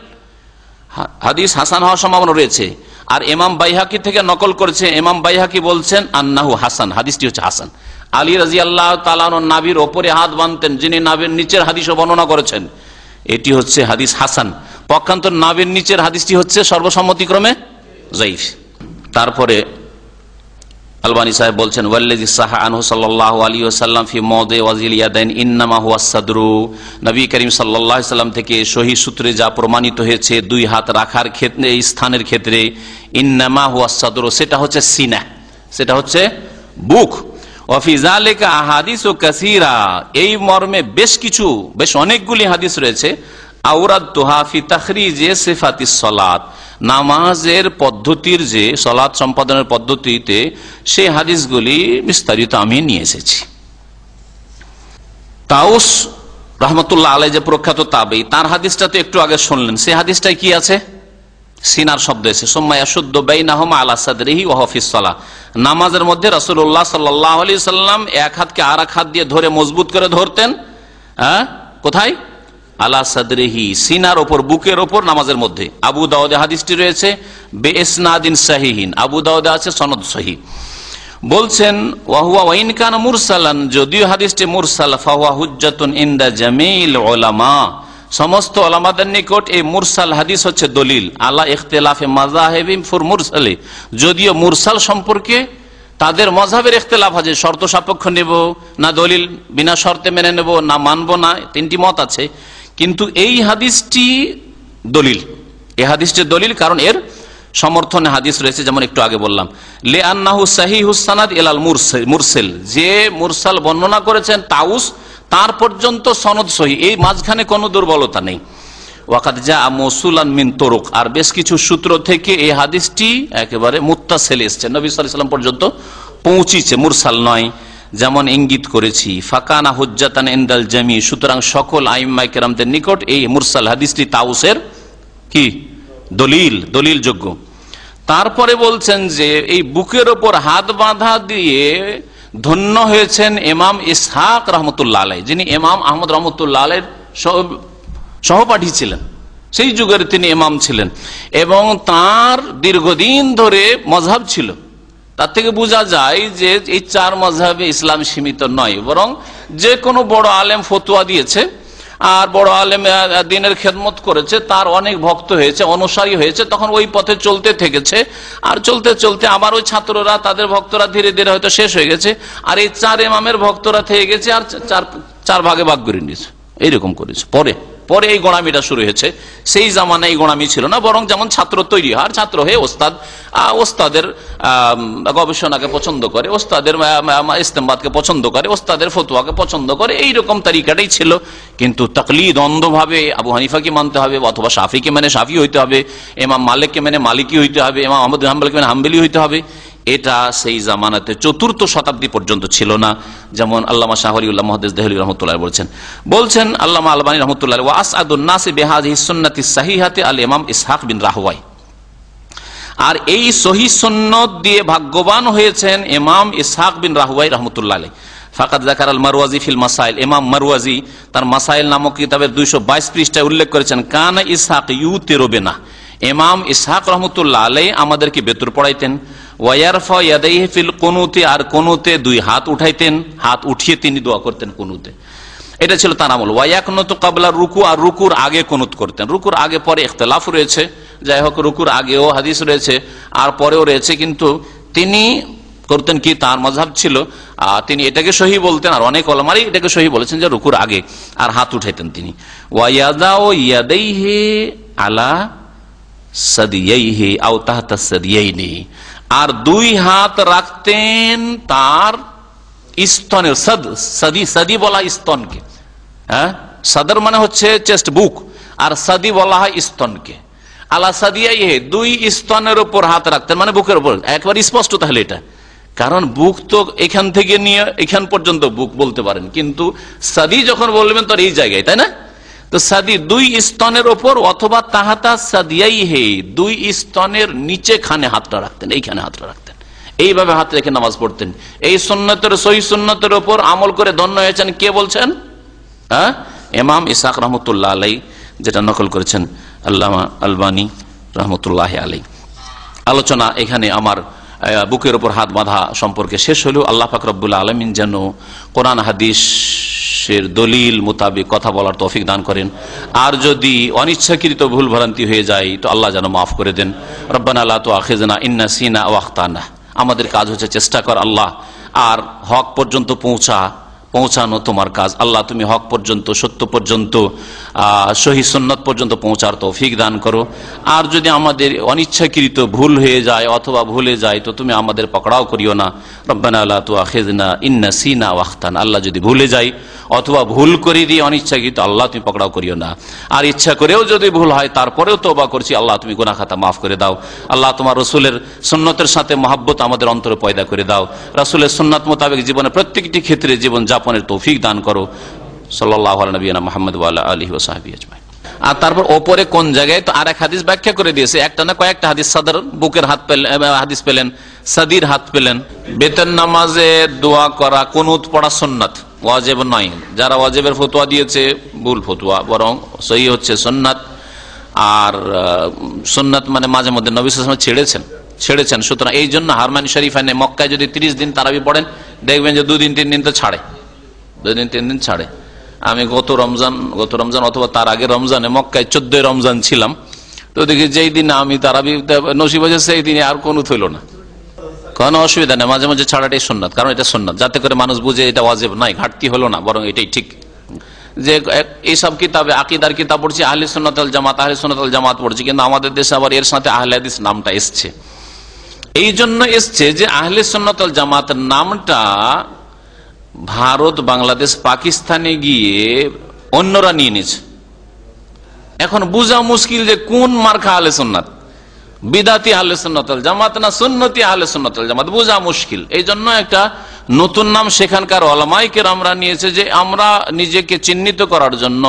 হাদিস, হাসান হওয়ার সম্ভাবনা রয়েছে। আর ইমাম বাইহাকি থেকে নকল করেছে, ইমাম বাইহাকি বলছেন আন্নাহু হাসান, হাদিসটি হচ্ছে হাসান। আলী রাদিয়াল্লাহু তাআলা নাভির ওপরে হাত বাঁধতেন, যিনি নাভির নিচের হাদিসও বর্ণনা করেছেন, এটি হচ্ছে হাদিস হাসান। পক্ষান্তর নাভির নিচের হাদিসটি হচ্ছে সর্বসম্মতিক্রমে যায়ীফ। তারপরে আলবানী সাহেব বলছেন ওয়াল্লাযী সাহা আনহু সাল্লাল্লাহু আলাইহি ওয়াসাল্লাম ফি মাওদি ওয়াজিল ইয়াদাইন ইন্নামা হুয়া সাদরু, নবী করিম সাল্লাল্লাহু আলাইহি ওয়াসাল্লাম থেকে সহিহ সূত্রে যা প্রমাণিত হয়েছে দুই হাত রাখার ক্ষেত্রে, এই স্থানের ক্ষেত্রে, ইন্নামা হুয়া সাদরু, সেটা হচ্ছে সিনা, সেটা হচ্ছে বুক। ওয়া ফি যালিকা আহাদিসু কাসীরা, এই মর্মে বেশ অনেকগুলি হাদিস রয়েছে। আওরাদতুহা ফি তাখরিজে সিফাতিস সালাত, নামাজের পদ্ধতির, যে সালাত সম্পাদনের পদ্ধতিতে, সেই হাদিসগুলি বিস্তারিত আমি নিয়ে এসেছি। তাউস রাহমাতুল্লাহ আলাইহি যে প্রখ্যাত তাবেঈ, তার হাদিসটা তো একটু আগে শুনলেন, সেই হাদিসটাই কি আছে? সিনার শব্দ এসে সুম্মা ইয়াশুদ্দু বাইনাহুমা আলা সাদরিহি ওয়া হুয়া ফিস সালাহ, নামাজের মধ্যে রাসূলুল্লাহ সাল্লাল্লাহু আলাইহি সাল্লাম এক হাতকে আর এক হাত দিয়ে ধরে মজবুত করে ধরতেন। কোথায়? আলা সাদরিহি, সিনার ওপর, বুকের ওপর, নামাজের মধ্যে। আবু দাউদে হাদিসটি রয়েছে বিইসনাদিন সাহিহিন, আবু দাউদে আছে সনদ সহিহ। বলছেন ওয়া হুয়া ওয়া ইন কানা মুরসালান, যদিও হাদিসটি মুরসাল, ফাহুয়া হুজ্জাতুন ইনদা জামিল উলামা, সমস্ত ওলামাদের নিকট এই মুরসাল হাদিস হচ্ছে দলিল, আলা ইখতিলাফে মাযাহিবিম ফুর মুরসালে, যদিও মুরসাল সম্পর্কে তাদের মযহাবের ইখতিলাফ আছে, শর্ত সাপেক্ষ নেব না দলিল বিনা শর্তে মেনে নেব না মানব না, তিনটি মত আছে। কিন্তু এই হাদিসটি দলিল, এই হাদিসটি দলিল, কারণ এর সমর্থনে হাদিস রয়েছে, যেমন একটু আগে বললাম, লিআন্নাহু সাহিহুস সানাদ ইলাল মুরসাল, যে মুরসাল বর্ণনা করেছেন তাউস, তার পর্যন্ত সনদ সহি, এই মাঝখানে কোনো দুর্বলতা নেই। ওয়াকাদ জাআ মাওসুলান মিন তুরুক, আর বেশ কিছু সূত্র থেকে এই হাদিসটি একেবারে মুত্তাসিল এসেছে, নবী সাল্লাল্লাহু আলাইহি ওয়াসাল্লাম পর্যন্ত পৌঁছেছে, মুরসাল নয়। যেমন ইঙ্গিত করেছি ফাকানা হুজ্জাতান ইনদাল জামি, সুতরাং সকল আইম্মায়ে কেরামদের নিকট এই মুরসাল হাদিসটি তাউসের কি দলিল যোগ্য। তারপরে বলছেন যে এই বুকের ওপর হাত বাঁধা দিয়ে ধন্য হয়েছেন ইমাম ইসহাক রহমতুল্লাহ আলাইহি, যিনি ইমাম আহমদ রহমতুল্লাহ আলাইহির সহপাঠী ছিলেন, সেই যুগের তিনি ইমাম ছিলেন, এবং তার দীর্ঘদিন ধরে মযহাব ছিল। তার থেকে বোঝা যায় যে এই চার মযহাবে ইসলাম সীমিত নয়, বরং যে কোনো বড় আলেম ফতোয়া দিয়েছে আর বড় আলেম দ্বীনের খেদমত করেছে, তার অনেক ভক্ত হয়েছে, অনুসারী হয়েছে, তখন ওই পথে চলতে থেকেছে, আর চলতে চলতে আবার ওই ছাত্ররা, তাদের ভক্তরা ধীরে ধীরে হয়তো শেষ হয়ে গেছে, আর এই চার ইমামের ভক্তরা থেকে গেছে, আর চার ভাগে ভাগ করে নিয়েছে, এইরকম করেছে। পরে এই গোড়ামিটা শুরু হয়েছে, সেই জামানায় এই গোড়ামি ছিল না, বরং যেমন ছাত্র তৈরি হয়, ছাত্র হয়ে ওস্তাদের গবেষণাকে পছন্দ করে, ওস্তাদের ইস্তেমবাদকে পছন্দ করে, ওস্তাদের ফতোয়াকে পছন্দ করে, এইরকম তালিকাটাই ছিল। কিন্তু তাকলিদ অন্ধভাবে আবু হানিফাকে মানতে হবে, অথবা শাফিকে মানে শাফি হইতে হবে, ইমাম মালিককে মানে মালিকি হইতে হবে, ইমাম আহমদ বিন হাম্বলকে মানে হাম্বলি হইতে হবে, এটা সেই জামানাতে চতুর্থ শতাব্দী পর্যন্ত ছিল না। যেমন আল্লামা শাহ ওয়ালিউল্লাহ মুহাদ্দিস দেহলভী রাহমাতুল্লাহ বলছেন আল্লামা আলবানী রাহমাতুল্লাহ ওয়া আসআদুন নাসি বিহাযিহিস সুন্নাতিস সাহিহাতি আল ইমাম ইসহাক বিন রাহওয়াই, আর এই সহিহ সুন্নাত দিয়ে ভাগ্যবান হয়েছেন ইমাম ইসহাক বিন রাহওয়াই রাহমাতুল্লাহ আলাইহি। ফাকাদ যাকার আল মারওয়াজি ফিল মাসাইল, ইমাম মারওয়াজি তার মাসাইল নামক কিতাবের 222 পৃষ্ঠায় উল্লেখ করেছেন, কানা ইসহাক ইউতিরু বিনা, ইমাম ইসহাক রহমতুল্লাহ আলাইহি আমাদেরকে বেতর পড়াইতেন। ওয়ারফা ইয়াদাইহি ফিল কুনুতে, আর কুনুতে দুই হাত উঠাইতেন, হাত উঠিয়ে তিনি দোয়া করতেন কুনুতে। এটা ছিল তার আমল। ওয়ায়াকনুতু ক্বাবলা রুকু, আর রুকুর আগে কুনুত করতেন। রুকুর আগে পরে ইখতিলাফ রয়েছে, যাই হোক রুকুর আগেও হাদিস রয়েছে আর পরেও রয়েছে, কিন্তু তিনি করতেন কি, তার মাযহাব ছিল তিনি এটাকে সহি বলতেন, আর অনেক উলামাই এটাকে সহি বলেছেন যে রুকুর আগে আর হাত উঠাইতেন তিনি। ওয়ায়াদাউ ইয়াদাইহি আলা সাদিয়াইহি আও তাহতা সাদিয়াইনি, আর দুই হাত রাখতেন তার স্তনের, সাদি বলা স্তনকে, হ্যাঁ সাদর মানে হচ্ছে চেস্ট বুক, আর সাদি বলা হয় স্তনকে। আলা সাদিয়াইহি, দুই স্তনের উপর হাত রাখতেন, মানে বুকের উপর। একবার স্পষ্ট তাহলে এটা, কারণ বুক তো এখান থেকে নিয়ে এখান পর্যন্ত বুক বলতে পারেন, কিন্তু সাদি যখন বলবেন তো এই জায়গায়, তাই না? তো সাদি দুই স্তনের ওপর, অথবা তাহাতা সাদিয়াইহি, দুই স্তনের নিচে খানে হাতটা রাখতেন, এইখানে হাতটা রাখতেন, এইভাবে হাত রেখে নামাজ পড়তেন। এই সুন্নতের, সহিহ সুন্নতের উপর আমল করে ধন্য হয়েছেন কে বলছেন? হ্যাঁ, ইমাম ইসহাক রহমতুল্লাহ আলাইহি, যেটা নকল করেছেন আল্লামা আলবানী রহমতুল্লাহ আলাইহি। আলোচনা এখানে আমার বুকের উপর হাত বাঁধা সম্পর্কে শেষ হলো। আল্লাহ পাক রব্বুল আলামিন যেন কোরআন হাদিসের দলিল মোতাবেক কথা বলার তৌফিক দান করেন, আর যদি অনিচ্ছাকৃত ভুল ভ্রান্তি হয়ে যায় তো আল্লাহ যেন মাফ করে দেন। রব্বানা লা তুআখিযনা ইন নাসিনা আও আখতানা, আমাদের কাজ হচ্ছে চেষ্টা কর আল্লাহ, আর হক পর্যন্ত পৌঁছানো তোমার কাজ। আল্লাহ তুমি হক পর্যন্ত, সত্য পর্যন্ত, সহিহ সুন্নাত পর্যন্ত পৌঁছার তৌফিক দান করো। আর যদি আমাদের অনিচ্ছাকৃত ভুল হয়ে যায় অথবা ভুলে যায় তো তুমি আমাদের পকড়াও করিও না। রব্বানা লা তুআখিযনা ইন নাসিনা ওয়া আখতানা, আল্লাহ যদি ভুলে যাই অথবা ভুল করে দিই অনিচ্ছাকৃত, আল্লাহ তুমি পকড়াও করিও না। আর ইচ্ছা করেও যদি ভুল হয় তারপরেও তওবা করছি, আল্লাহ তুমি গুনাহ খাতা মাফ করে দাও। আল্লাহ তোমার রাসূলের সুন্নতের সাথে মহব্বত আমাদের অন্তরে পয়দা করে দাও। রাসূলের সুন্নাত মোতাবেক জীবনের প্রত্যেকটি ক্ষেত্রে জীবন যাপনের তৌফিক দান করো। সাল্লাল্লাহু আলা নবিয়িনা মুহাম্মদ ওয়া আলা আলিহি ওয়া সাহবিহি আজমাইন। আর তারপর ওপরে কোন জায়গায় তো আরেক হাদিস ব্যাখ্যা করে দিয়েছে, একটা না কয়েকটা হাদিস। সাদর বুকের হাত হাদিস পেলেন, সাদির হাত পেলেন। বেতন নামাজে দোয়া করা, কুনুত পড়া সুন্নাত, ওয়াজিব নয়। যারা ওয়াজিবের ফতোয়া দিয়েছে ভুল ফতোয়া, বরং সহি হচ্ছে সুন্নাত। আর সুন্নাত মানে মাঝে মধ্যে নবী সাল্লাল্লাহু আলাইহি ওয়াসাল্লাম ছেড়েছেন। সুতরাং এই জন্য হারমানি শরীফানে মক্কায় যদি 30 দিন তারাবি পড়েন, দেখবেন যে 2 দিন 3 দিন তো ছাড়ে, 2 দিন 3 দিন ছাড়ে। আমি গত রমজান অথবা তার আগে রমজানে মক্কায় 14 রমজান ছিলাম, তো দেখি যেই দিন আমি তারাবি নসিব হয়েছে সেই দিনে আর কোনো হইল না, কোনো অসুবিধা নেই। মাঝে মাঝে ছাড়াটাই সুন্নাত, কারণ এটা সুন্নাত, যাতে করে মানুষ বুঝে এটা ওয়াজিব নাই, ঘাটতি হলো না, বরং এটাই ঠিক। যে এইসব কিতাবে আকিদার কিতাব পড়ছি, আহলে সুন্নাত ওয়াল জামাত পড়ছি, কিন্তু আমাদের দেশে আবার এর সাথে আহলে হাদিস নামটা এসছে। এই জন্য এসছে যে আহলে সুন্নাত ওয়াল জামাতের নামটা ভারত, বাংলাদেশ, পাকিস্তানে গিয়ে অন্যরা নিয়ে নিয়েছে। এখন বোঝা মুশকিল যে কোন মার্কা আহলে সুন্নাত, বিদাতি আহলে সুন্নাত ওয়াল জামাত না সুন্নতি আহলে সুন্নাত ওয়াল জামাত, বোঝা মুশকিল। এই জন্য একটা নতুন নাম সেখানকার উলামায়ে কেরামরা নিয়েছে, যে আমরা নিজেকে চিহ্নিত করার জন্য,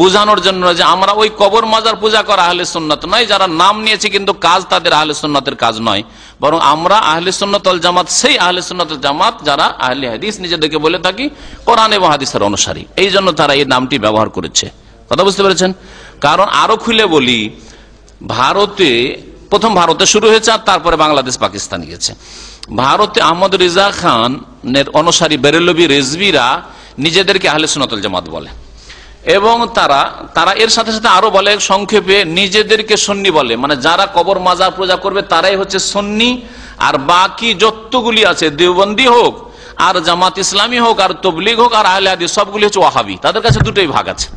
বোঝানোর জন্য যে আমরা ওই কবর মাজার পূজা করা আহলে সুন্নাত নয়। যারা নাম নিয়েছে কিন্তু কাজ তাদের আহলে সুন্নাতের কাজ নয়, বরং আমরা আহলে সুন্নাত ওয়াল জামাত, সেই আহলে সুন্নাত ওয়াল জামাত যারা আহলে হাদিস নিজেদেরকে বলে থাকি, কোরআন এবং হাদিসের অনুসারী। এই জন্য তারা এই নামটি ব্যবহার করেছে। কথা বুঝতে পেরেছেন? কারণ আরো খুলে বলি, প্রথম ভারতে শুরু হয়েছে, আর তারপরে বাংলাদেশ, পাকিস্তান গেছে। ভারতে আহমদ রেজা খানের অনুসারী বেরেলভী রেজভিরা নিজেদেরকে আহলে সুন্নাত ওয়াল জামাত বলে, এবং তারা এর সাথে সাথে আরো বলে সংক্ষেপে নিজেদেরকে সুন্নি বলে। মানে যারা কবর মাজার পূজা করবে তারাই হচ্ছে সুন্নি, আর বাকি যতগুলি আছে, দেওবন্দি হোক আর জামাত ইসলামী হোক আর তবলিগ হোক আর আহলে হাদিস, সবগুলি হচ্ছে ওয়াহাবি। তাদের কাছে দুটোই ভাগ আছে।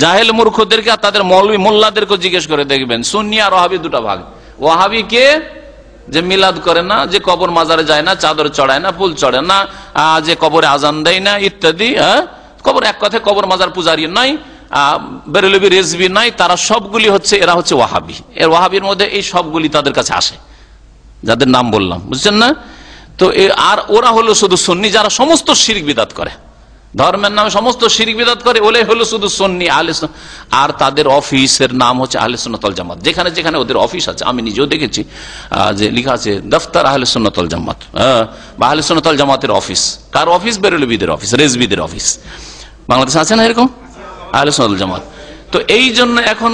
জাহেল মূর্খদেরকে আর তাদের মৌলভী মোল্লাদেরকে জিজ্ঞেস করে দেখবেন, সুন্নি আর ওয়াহাবি দুটা ভাগ। ওয়াহাবি কে? যে মিলাদ করে না, যে কবর মাজারে যায় না, চাদর চড়ায় না, ফুল চড়ে না, যে কবরে আজান দেয় না ইত্যাদি। কবর, এক কথায় কবর মাজার পূজারী নয়, বেরেলভী রেজভি নয়, তারা সবগুলি হচ্ছে, এরা হচ্ছে ওয়াহাবি। এর ওয়াহাবির মধ্যে এই সবগুলি তাদের কাছে আসে, যাদের নাম বললাম, বুঝছেন না? তো আর ওরা হলো শুধু সুন্নি, যারা সমস্ত শিরক বিদআত করে, ধর্মের নামে সমস্ত শিরক বিদআত করে, ওলাই হলো শুধু সুন্নি আহলে সুন্নাত। আর তাদের অফিসের নাম হচ্ছে আহলে সুন্নাত ওয়াল জামাত। যেখানে যেখানে ওদের অফিস আছে, আমি নিজেও দেখেছি যে লেখা আছে দফতর আহলে সুন্নাত ওয়াল জামাত, বা আহলে সুন্নাত ওয়াল জামাতের অফিস। কার অফিস? বেরেলভীদের অফিস, রেজভিদের অফিস। বাংলাদেশে আছে না এরকম আহলে সুন্নাত ওয়াল জামাত? তো এই জন্য এখন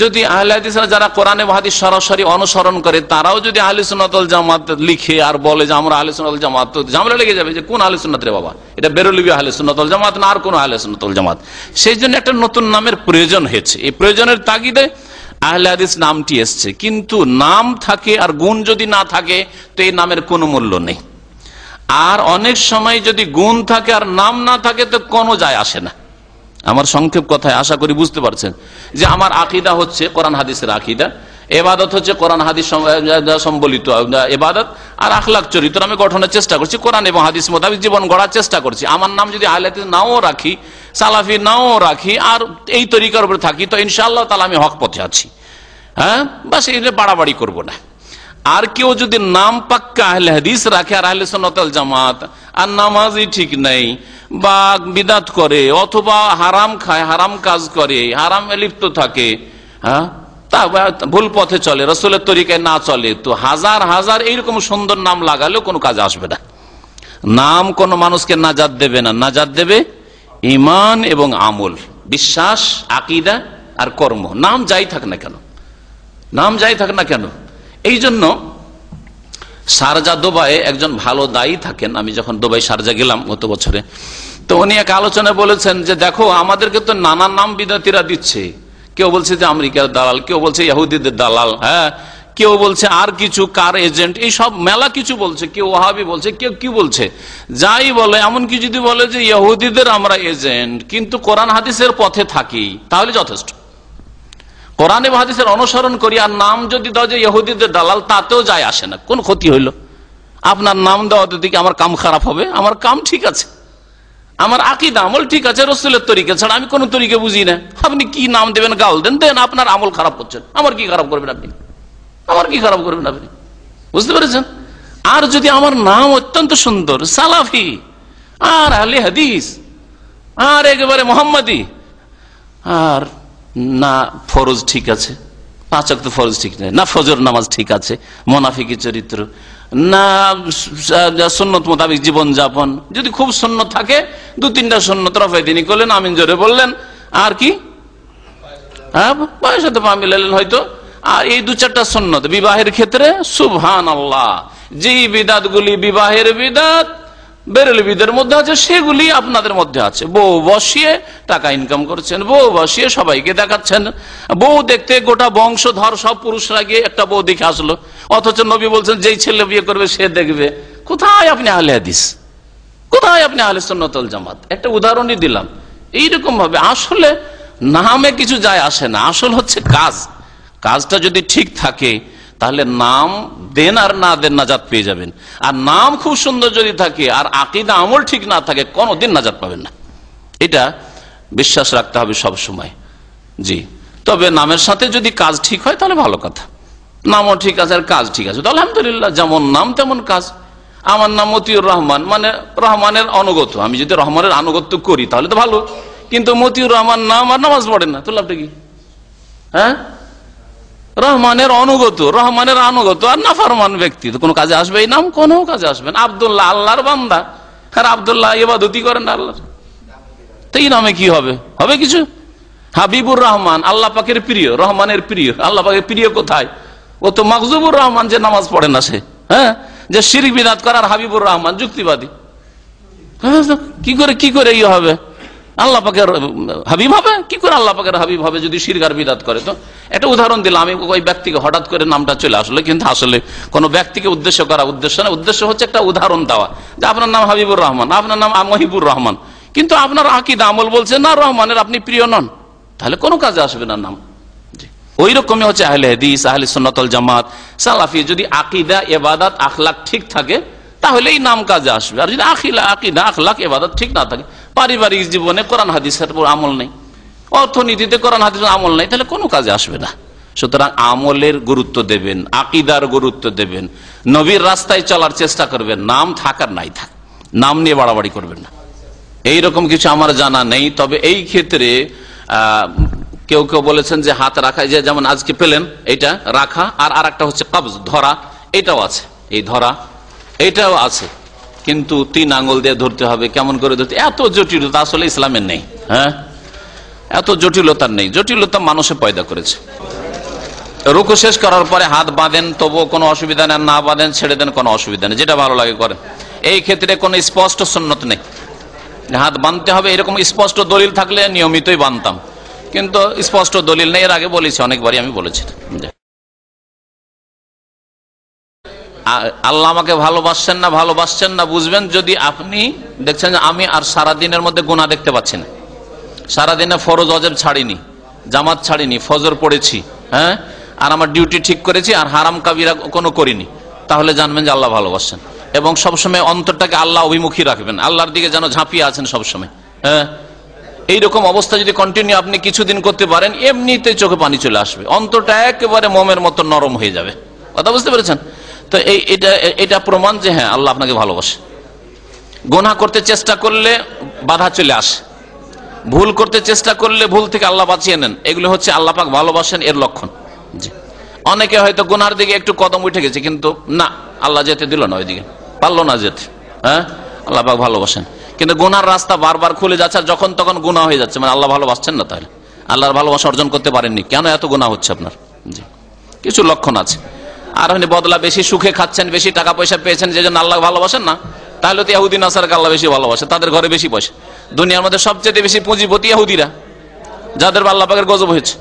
যদি আহলে হাদিসরা যারা কোরআন এবং হাদিস সরাসরি অনুসরণ করে তারাও যদি আহলে সুন্নাত ওয়াল জামাত লিখে আর বলে যে আমরা আহলে সুন্নাত ওয়াল জামাত, তো ঝামেলা লেগে যাবে যে কোন আহলে সুন্নাত রে বাবা, এটা বেরলভী আহলে সুন্নাত ওয়াল জামাত না আর কোন আহলে সুন্নাত ওয়াল জামাত। সেই জন্য একটা নতুন নামের প্রয়োজন হয়েছে। এই প্রয়োজনের তাগিদে আহলে হাদিস নামটি এসছে, কিন্তু নাম থাকে আর গুণ যদি না থাকে তো এই নামের কোনো মূল্য নেই। আর অনেক সময় যদি গুণ থাকে আর নাম না থাকে তো কোনো যায় আসে না। আমার সংক্ষেপ কথায় আশা করি বুঝতে পারছেন যে আমার আকীদা হচ্ছে কোরআন হাদিসের আকীদা, ইবাদত হচ্ছে কোরআন হাদিস সম্বলিত ইবাদত, আর আখলাক চরিত্র আমি গঠনের চেষ্টা করছি, কোরআন এবং হাদিস মোতাবেক জীবন গড়ার চেষ্টা করছি। আমার নাম যদি আহলে হাদিস নাও রাখি, সালাফি নাও রাখি, আর এই তরিকার উপরে থাকি, তো ইনশাআল্লাহ তাআলা আমি হক পথে আছি। হ্যাঁ, বাস এই বাড়াবাড়ি করবো না। আর কেউ যদি নাম পাক্কা আহলে হাদিস রাখে আর আহলে সুন্নাত ওয়াল জামাত আর নামাজই ঠিক নেই বা বিদাত করে অথবা হারাম খায়, হারাম কাজ করে, হারামে লিপ্ত থাকে, হ্যাঁ, তা ভুল পথে চলে, রাসূলের তরিকায় না চলে, তো হাজার হাজার এইরকম সুন্দর নাম লাগালেও কোনো কাজে আসবে না। নাম কোন মানুষকে নাজাত দেবে না, নাজাত দেবে ঈমান এবং আমল, বিশ্বাস, আকীদা আর কর্ম। নাম যাই থাক না কেন, নাম যাই থাক না কেন। এই জন্য শারজা দুবাইয়ে একজন ভালো দায়ী থাকেন, আমি যখন দুবাই শারজা গেলাম গত বছরে, তো উনি এক আলোচনায় বলেছেন যে দেখো আমাদেরকে তো নানা নাম বিদাতিরা দিচ্ছে, কেউ বলছে যে আমেরিকার দালাল, কেউ বলছে ইহুদিদের দালাল, হ্যাঁ, কেউ বলছে আর কিছু কার এজেন্ট, এই সব মেলা কিছু বলছে, কেউ ওয়াহাবি বলছে, কেউ কি বলছে, যাই বলে, এমনকি যদি বলে যে ইহুদিদের আমরা এজেন্ট কিন্তু কোরআন হাদিসের পথে থাকি, তাহলে যথেষ্ট। কোরআন এবং হাদিসের অনুসরণ করি, আর নাম যদি দাও যে ইহুদিদের দালাল, তাতেও যায় আসে না, কোন ক্ষতি হইল? আপনার নাম দেওয়াতে দিকে আমার কাম খারাপ হবে? আমার কাম ঠিক আছে, আমার আকীদা আমল ঠিক আছে, রাসূলের তরিকা ছাড়া আমি কোন তরিকা বুঝি না। আপনি কি নাম দেবেন, গাল দেন, দেন, আপনার আমল খারাপ করছেন, আমার কি খারাপ করবেন আপনি? আমার কি খারাপ করবেন আপনি? বুঝতে পেরেছেন? আর যদি আমার নাম অত্যন্ত সুন্দর, সালাফি আর আহলে হাদিস আর একেবারে মোহাম্মদী, আর না ফরজ ঠিক আছে, 5 ওয়াক্ত ফরজ ঠিক নেই, না ফজর নামাজ ঠিক আছে, মুনাফিকি চরিত্র, না সুন্নত মোতাবেক জীবন যাপন, যদি খুব সুন্নত থাকে 2-3টা সুন্নত রফায়দিনী করলেন, আমিন জোরে বললেন, আর কি পায়ের সাথে পা মিলালেন হয়তো, আর এই 2-4টা সুন্নত বিবাহের ক্ষেত্রে সুবহানাল্লাহ, যেই বিদাত গুলি বিবাহের বিদাত বেরেলবিদের মধ্যে আছে সেগুলি আপনাদের মধ্যে আছে। বউ বসিয়ে টাকা ইনকাম করছেন, বউ বসিয়ে সবাইকে দেখাচ্ছেন, বউ দেখতে গোটা বংশধর সব পুরুষরা গিয়ে একটা বউ দেখে আসলো, অথচ নবী বলছেন যেই ছেলে বিয়ে করবে সে দেখবে। কোথায় আপনি আহলে হাদিস, কোথায় আপনি আহলে সুন্নাত ওয়াল জামাত? একটা উদাহরণই দিলাম। এইরকম ভাবে আসলে নামে কিছু যায় আসে না, আসল হচ্ছে কাজ। কাজটা যদি ঠিক থাকে তাহলে নাম দেন আর না দেন নাজাত পেয়ে যাবেন। আর নাম খুব সুন্দর যদি থাকে আর আকীদা আমল ঠিক না থাকে কোনোদিন নাজাত পাবেন না। এটা বিশ্বাস রাখতে হবে সব সময়। জি, তবে নামের সাথে যদি কাজ ঠিক হয় তাহলে ভালো কথা। নামও ঠিক আছে আর কাজ ঠিক আছে তো আলহামদুলিল্লাহ, যেমন নাম তেমন কাজ। আমার নাম মতিউর রহমান, মানে রহমানের অনুগত, আমি যদি রহমানের আনুগত্য করি তাহলে তো ভালো, কিন্তু মতিউর রহমান নাম আর নামাজ পড়েন না, তো লাভটা কি? হ্যাঁ, রহমানের অনুগত, রহমানের আনুগত আর নাফরমান ব্যক্তি, তো কোনো কাজে আসবে এই নাম? কোনো কাজে আসবে না। আব্দুল্লাহ আল্লাহর বান্দা, আর আব্দুল্লাহ ইবাদতি করেন না আল্লাহর, তো এই নামে কি হবে? হবে কিছু? হাবিবুর রহমান আল্লাহ পাকের প্রিয়, রহমানের প্রিয়। আল্লাহ পাকের প্রিয় কোথায়? ও তো মাকজুবুর রহমান, যে নামাজ পড়ে না সে, হ্যাঁ, যে শিরক বিদআত করার হাবিবুর রহমান যুক্তিবাদী। কি করে ইয়ে হবে? আল্লাহ পাকের হাবিব হবে কি করে? আল্লাহ পাকের হাবিব হবে যদি শিরক আর বিদআত করে? তো একটা উদাহরণ দিলাম আমি, ওই ব্যক্তিকে হঠাৎ করে নামটা চলে আসলো, কিন্তু আসলে কোনো ব্যক্তিকে উদ্দেশ্য করা উদ্দেশ্য না, উদ্দেশ্য হচ্ছে একটা উদাহরণ দেওয়া যে আপনার নাম হাবিবুর রহমান, আপনার নাম মহিবুর রহমান, কিন্তু আপনার আকীদা আমল বলছে না রহমানের আপনি প্রিয় নন, তাহলে কোনো কাজে আসবে না নাম। ওই রকমই হচ্ছে আহলে হাদিস, আহলে সুন্নাত ওয়াল জামাত, সালাফি। যদি আকীদা, ইবাদত, আখলাক ঠিক থাকে তাহলে এই নাম কাজে আসবে। আর যদি আকীদা, আখলাক, ইবাদত ঠিক না থাকে, পারিবারিক জীবনে কোরআন হাদিসের উপর আমল নেই, অর্থনীতিতে কোরআন হাদিসের আমল নেই, তাহলে কোনো কাজে আসবে না। সুতরাং আমলের গুরুত্ব দেবেন, আকীদার গুরুত্ব দেবেন, নবীর রাস্তায় চলার চেষ্টা করবেন। নাম থাকার নাই থাক, নাম নিয়ে বাড়াবাড়ি করবেন না। এইরকম কিছু আমার জানা নেই। তবে এই ক্ষেত্রে কেউ কেউ বলেছেন যে হাত রাখা, যে যেমন আজকে পেলেন এইটা রাখা, আর একটা হচ্ছে কবজ, ধরা, এটাও আছে। এই ধরা এটাও আছে, কিন্তু 3 আঙ্গুল দিয়ে ধরতে হবে। কেমন করে ধরতে? এত জটিলতা আসলে ইসলামের নেই। হ্যাঁ, এত জটিলতা নেই, জটিলতা মানুষে পয়দা করেছে। রুকু শেষ করার পরে হাত বাঁধেন, তবুও কোনো অসুবিধা নেই, না বাঁধেন ছেড়ে দেন, কোনো অসুবিধা নেই, যেটা ভালো লাগে করেন। এই ক্ষেত্রে কোনো স্পষ্ট সুন্নত নেই, হাত বাঁধতে হবে এরকম স্পষ্ট দলিল থাকলে নিয়মিতই বাঁধতাম, কিন্তু স্পষ্ট দলিল নেই। এর আগে বলেছি, অনেকবারই আমি বলেছি। আল্লাহ আমাকে ভালোবাসছেন না ভালোবাসছেন না বুঝবেন যদি আপনি দেখছেন যে আমি আর সারাদিনের মধ্যে গুনাহ দেখতে পাচ্ছি না, সারাদিনে ফরজ অজেব ছাড়িনি, জামাত ছাড়িনি, ফজর পড়েছি, হ্যাঁ, আর আমার ডিউটি ঠিক করেছি, আর হারাম কাবিরা কোনো করিনি, তাহলে জানবেন যে আল্লাহ ভালোবাসেন। এবং সবসময় অন্তরটাকে আল্লাহ অভিমুখী রাখবেন, আল্লাহর দিকে যেন ঝাঁপিয়ে আছেন সবসময়। হ্যাঁ, এইরকম অবস্থা যদি কন্টিনিউ আপনি কিছুদিন করতে পারেন, এমনিতে চোখে পানি চলে আসবে, অন্তরটা একেবারে মোমের মতো নরম হয়ে যাবে। কথা বুঝতে পেরেছেন? তো এটা প্রমাণ যে হ্যাঁ আল্লাহ আপনাকে ভালোবাসে। গুনাহ করতে চেষ্টা করলে বাধা চলে আসে, ভুল করতে চেষ্টা করলে ভুল থেকে আল্লাহ বাঁচিয়ে নেন, এগুলো হচ্ছে আল্লাহ পাক ভালোবাসেন এর লক্ষণ। জি, অনেকে হয়তো গুনার দিকে একটু কদম উঠে গেছে, কিন্তু না, আল্লাহ যেতে দিল না, ওইদিকে পারলো না যেতে। হ্যাঁ, আল্লাহ পাক ভালোবাসেন, কিন্তু গুনার রাস্তা বারবার খুলে যাচ্ছে, যখন তখন গুনাহ হয়ে যাচ্ছে, মানে আল্লাহ ভালোবাসছেন না। তাহলে আল্লাহর ভালোবাসা অর্জন করতে পারেননি, কেন এত গুনাহ হচ্ছে আপনার? জি, কিছু লক্ষণ আছে। আর আপনি বদলা বেশি সুখে খাচ্ছেন, বেশি টাকা পয়সা পেয়েছেন, যে জন্য আল্লাহ ভালোবাসেন না, তাহলে তো ইহুদি নাসারকে আল্লাহ বেশি ভালোবাসে, তাদের ঘরে বেশি পয়সা। দুনিয়ার মধ্যে সবচেয়ে বেশি পুঁজিপতি ইহুদিরা, যাদের আল্লাহ পাকের গজব হয়েছে।